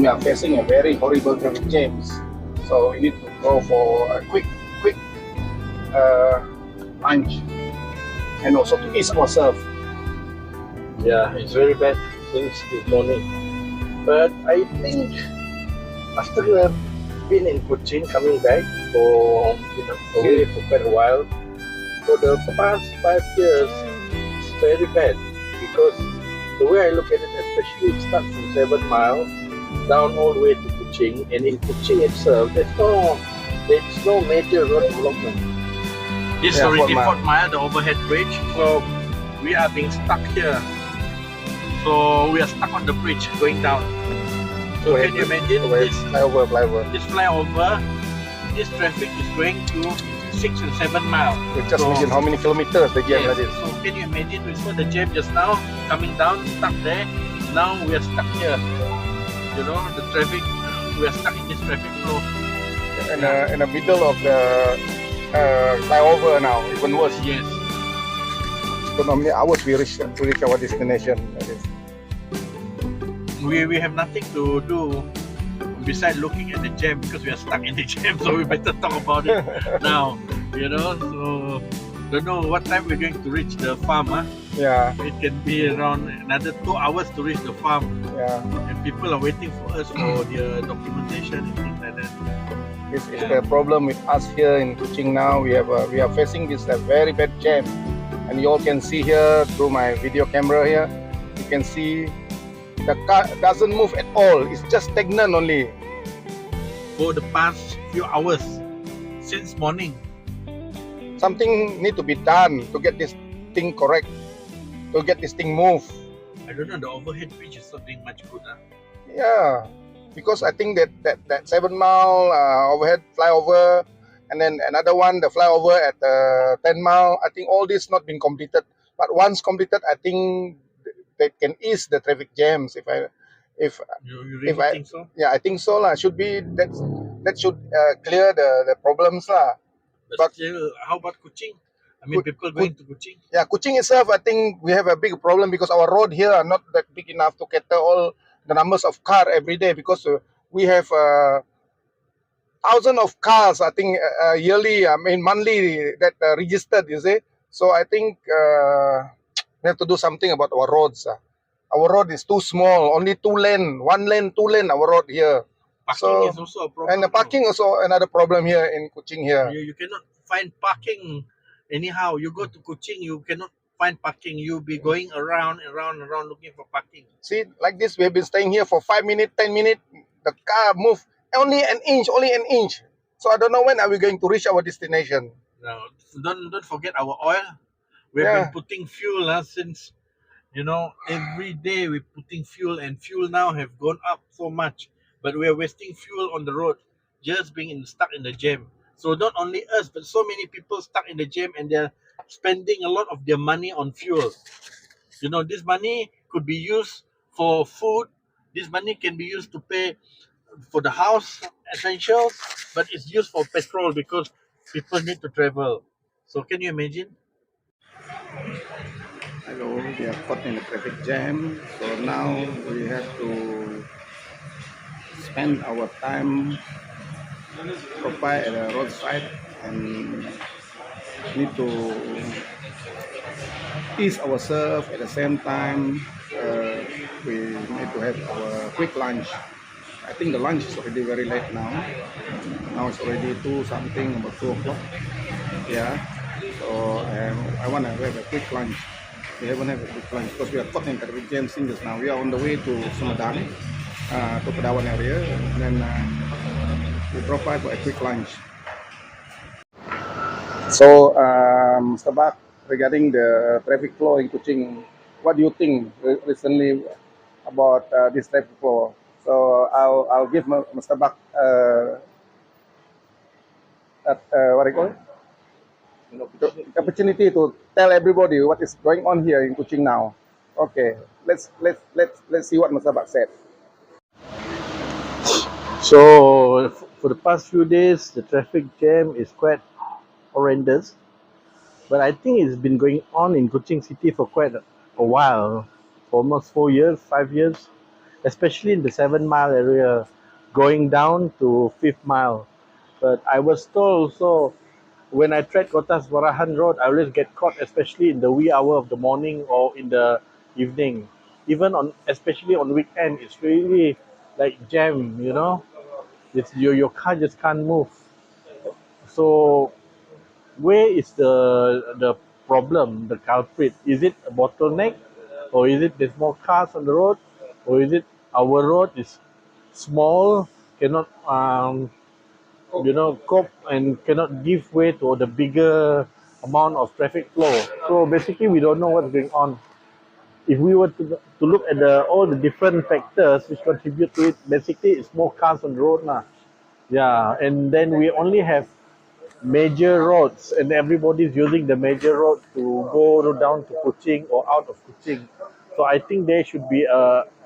we are facing a very horrible traffic jams. So we need to go for a quick lunch and also to ease ourselves. Yeah, it's very bad since this morning. But I think after we have been in Kuching, coming back for away for quite a while, for the past 5 years, it's very bad because the way I look at it, especially it starts from 7 Mile down all the way to Kuching, and in Kuching itself, there's no major road development. This is already 4 Mile, the overhead bridge, so we are being stuck here. So we are stuck on the bridge going down. So can you imagine this flyover? This flyover, this traffic is going to 6 and 7 Mile. Just imagine how many kilometers the jam yes, that is. So can you imagine, we saw the jam just now coming down, stuck there. Now we are stuck here. You know, the traffic, we are stuck in this traffic flow. In the middle of the flyover now, even worse. Yes. So normally hours we reach our destination. That is. We have nothing to do besides looking at the jam because we are stuck in the jam, so we better talk about it now. You know, so don't know what time we're going to reach the farm. Yeah. It can be around another 2 hours to reach the farm. Yeah. And people are waiting for us for their documentation and things like that. This is the problem with us here in Kuching now. We are facing this very bad jam, and you all can see here through my video camera here. You can see the car doesn't move at all. It's just stagnant only. For the past few hours, since morning. Something need to be done to get this thing correct, to get this thing move. I don't know, the overhead bridge is not doing much good. Yeah, because I think that 7 Mile overhead flyover, and then another one, the flyover at 10 Mile. I think all this not been completed. But once completed, I think they can ease the traffic jams. You really think so? Yeah, I think so lah. Should be that should clear the problems lah. But still, how about Kuching? I mean, people going to Kuching. Yeah, Kuching itself, I think we have a big problem because our road here are not that big enough to cater all the numbers of car every day, because we have thousands of cars, I think, yearly, I mean monthly, that registered, you see. So I think we have to do something about our roads. Our road is too small, only 2 lane, 1 lane, 2 lane, our road here. Parking is also a problem. And the parking also another problem here in Kuching here. You cannot find parking anyhow. You go to Kuching, you cannot find parking. You'll be going around looking for parking. See, like this, we have been staying here for 5 minutes, 10 minutes. The car moved only an inch. So I don't know when are we going to reach our destination. No, don't forget our oil. We've been putting fuel since, every day we're putting fuel, and fuel now have gone up so much. But we are wasting fuel on the road, just being stuck in the jam. So not only us, but so many people stuck in the jam, and they're spending a lot of their money on fuel. This money could be used for food. This money can be used to pay for the house essentials, but it's used for petrol because people need to travel. So can you imagine? Hello, we are caught in a traffic jam. So now we have to spend our time proper at the roadside and need to ease ourselves. At the same time, we need to have our quick lunch. I think the lunch is already very late now. Now it's already 2 something, about 2 o'clock. Yeah, so I want to have a quick lunch. We haven't had a quick lunch because we are caught in traffic jam since now. We are on the way to Sumedang, to Pedawan area, and then we drop by for a quick lunch. So, Mr. Bak, regarding the traffic flow in Kuching, what do you think recently about this traffic flow? So I'll give Mr. Bak what do you call it? The opportunity to tell everybody what is going on here in Kuching now. Okay, let's see what Mr. Bak said. So for the past few days, the traffic jam is quite horrendous. But I think it's been going on in Kuching City for quite a while, for almost 4 years, 5 years. especially in the 7 mile area, going down to 5th mile. But I was told also when I tread Kotas Warahan Road, I always get caught, especially in the wee hour of the morning or in the evening. Even on, especially on weekend, it's really like jam. It's your car just can't move. So where is the problem, the culprit? Is it a bottleneck, or is it there's more cars on the road, or is it our road is small, cannot cope and cannot give way to the bigger amount of traffic flow. So basically, we don't know what's going on. If we were to look at all the different factors which contribute to it, basically it's more cars on the road now. Yeah, and then we only have major roads, and everybody's using the major roads to go down to Kuching or out of Kuching. So I think there should be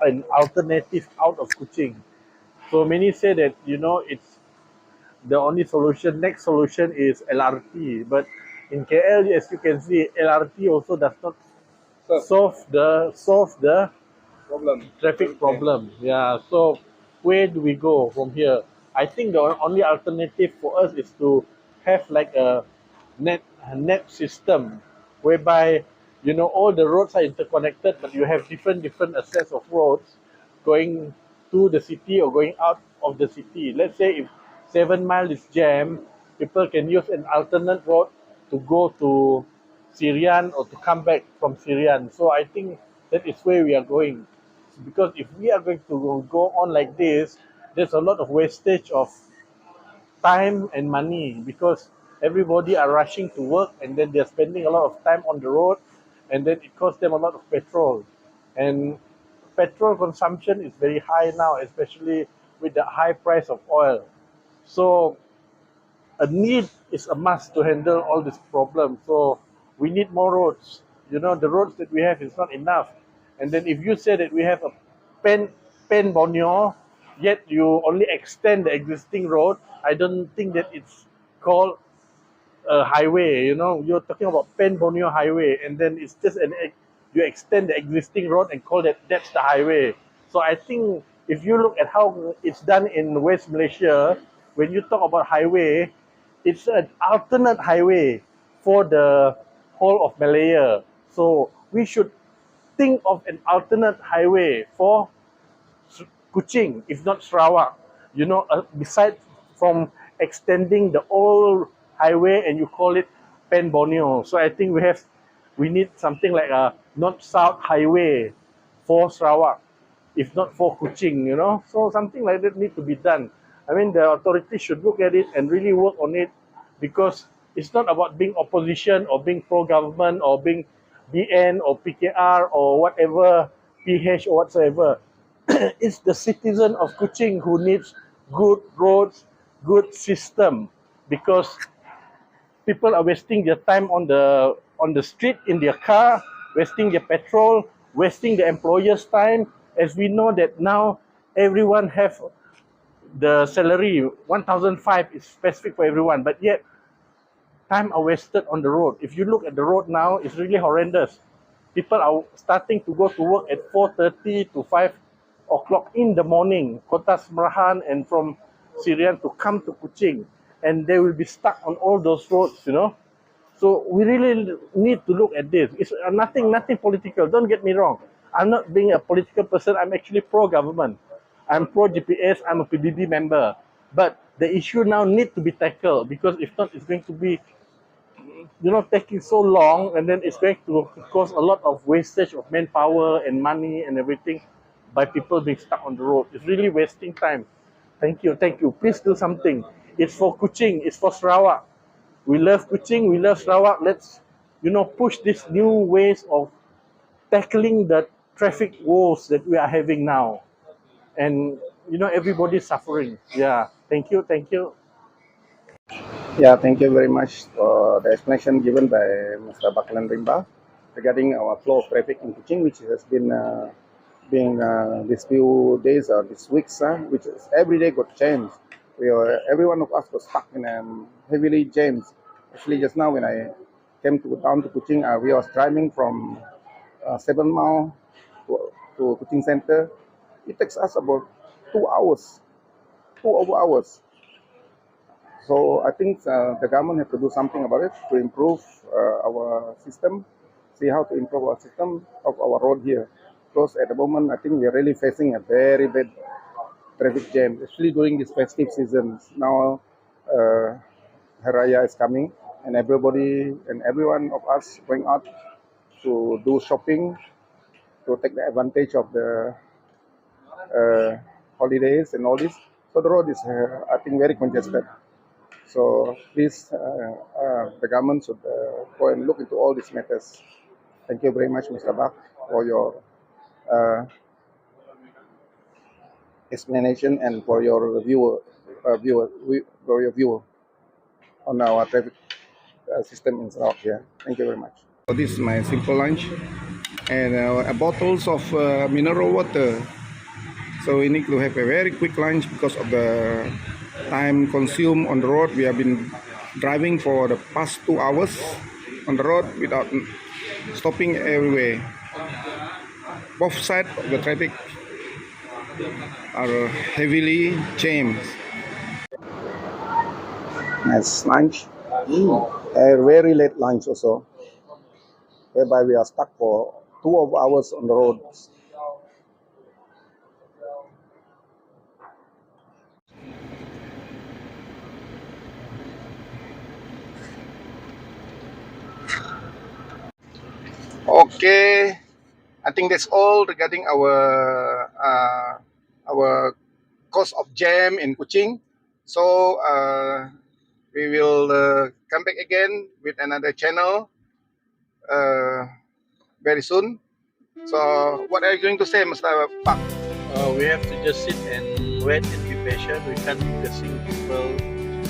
an alternative out of Kuching. So many say that it's the only solution. Next solution is LRT, but in KL, as you can see, LRT also does not solve the Problem. traffic problem. Yeah. So where do we go from here? I think the only alternative for us is to have like a net system whereby all the roads are interconnected, but you have different access of roads going to the city or going out of the city. Let's say if 7 mile is jammed, people can use an alternate road to go to Syrian or to come back from Syrian. So I think that is where we are going. Because if we are going to go on like this, there's a lot of wastage of time and money because everybody are rushing to work and then they're spending a lot of time on the road and then it costs them a lot of petrol. And petrol consumption is very high now, especially with the high price of oil. So a need is a must to handle all this problem. So we need more roads. The roads that we have is not enough. And then if you say that we have a pen Borneo, yet you only extend the existing road, I don't think that it's called a highway. You're talking about Pen Borneo Highway, and then it's just you extend the existing road and call that's the highway. So I think if you look at how it's done in West Malaysia, when you talk about highway, it's an alternate highway for the whole of Malaya. So we should think of an alternate highway for Kuching, if not Sarawak. Besides from extending the old highway and you call it Pen Borneo. So I think we need something like a north-south highway for Sarawak, if not for Kuching. So something like that need to be done. I mean, the authorities should look at it and really work on it because it's not about being opposition or being pro-government or being BN or PKR or whatever, PH or whatsoever. It's the citizen of Kuching who needs good roads, good system, because people are wasting their time on the street in their car, wasting their petrol, wasting the employer's time. As we know that now everyone have the salary 1,005 is specific for everyone, but yet time are wasted on the road. If you look at the road now, it's really horrendous. People are starting to go to work at 4:30 to 5 o'clock in the morning, Kota Semerahan and from Syrian to come to Kuching, and they will be stuck on all those roads. So we really need to look at this. It's nothing political. Don't get me wrong. I'm not being a political person. I'm actually pro-government. I'm pro-GPS. I'm a PBB member. But the issue now need to be tackled because if not, it's going to be taking so long, and then it's going to cause a lot of wastage of manpower and money and everything by people being stuck on the road. It's really wasting time. Thank you, thank you. Please do something. It's for Kuching, it's for Sarawak. We love Kuching, we love Sarawak. Let's, push these new ways of tackling the traffic woes that we are having now. And, everybody's suffering. Yeah, thank you, thank you. Yeah, thank you very much for the explanation given by Mr. Bakalan Rimba regarding our flow of traffic in Kuching, which has been being these few days or these weeks, which is every day got changed. Every one of us was stuck in heavily jams. Actually, just now when I came down to Kuching, we was driving from 7 Mile to Kuching Center. it takes us about 2 hours, 2 hours. So I think the government have to do something about it to improve our system, see how to improve our system of our road here. Because at the moment, I think we are really facing a very bad traffic jam, especially during this festive season. Now, Hari Raya is coming, and everybody and every one of us going out to do shopping, to take the advantage of the uh, holidays and all this. So the road is, I think, very congested. So please, the government should go and look into all these matters. Thank you very much, Mr. Bak, for your uh, explanation and for your view on our traffic system in Sarawak here. Thank you very much. So this is my simple lunch and bottles of mineral water. So we need to have a very quick lunch because of the time consumed on the road. We have been driving for the past 2 hours on the road without stopping everywhere. Both sides of the traffic are heavily jammed. Nice lunch. A very late lunch also, whereby we are stuck for 2 hours on the road. Okay, I think that's all regarding our cause of jam in Kuching. So we will come back again with another channel very soon. So what are you going to say, Mr. Pak? We have to just sit and wait and be patient. We can't be guessing people,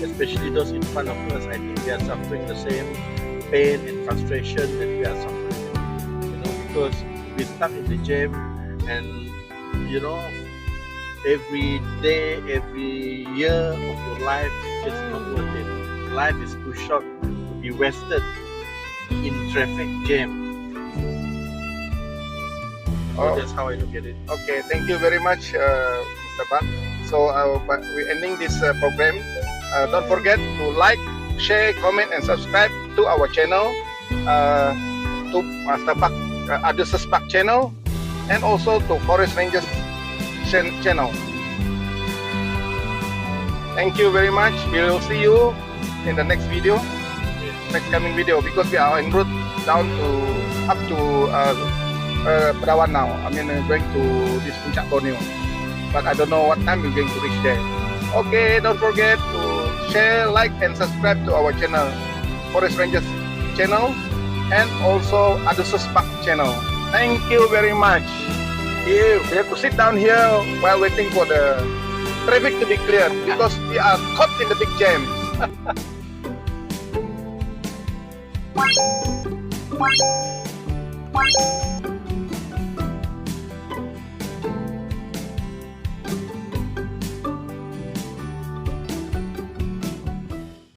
especially those in front of us. I think they are suffering the same pain and frustration that we are suffering. Because we're stuck in the jam, and every day, every year of your life is just not worth it. Life is too short to be wasted in traffic jam. So that's how I look at it. Okay, thank you very much, Mr. Pak. So we're ending this program. Don't forget to like, share, comment, and subscribe to our channel, to Master Pak, Adusus Pak channel, and also to Forest Rangers channel. Thank you very much. We will see you in the next video, next coming video, because we are en route down to up to Perawan now. I mean, going to this Puncak Borneo, but I don't know what time we're going to reach there. Okay, don't forget to share, like, and subscribe to our channel, Forest Rangers channel, and also Adusus Pak channel. Thank you very much. Here we have to sit down here while waiting for the traffic to be cleared because we are caught in the big jam.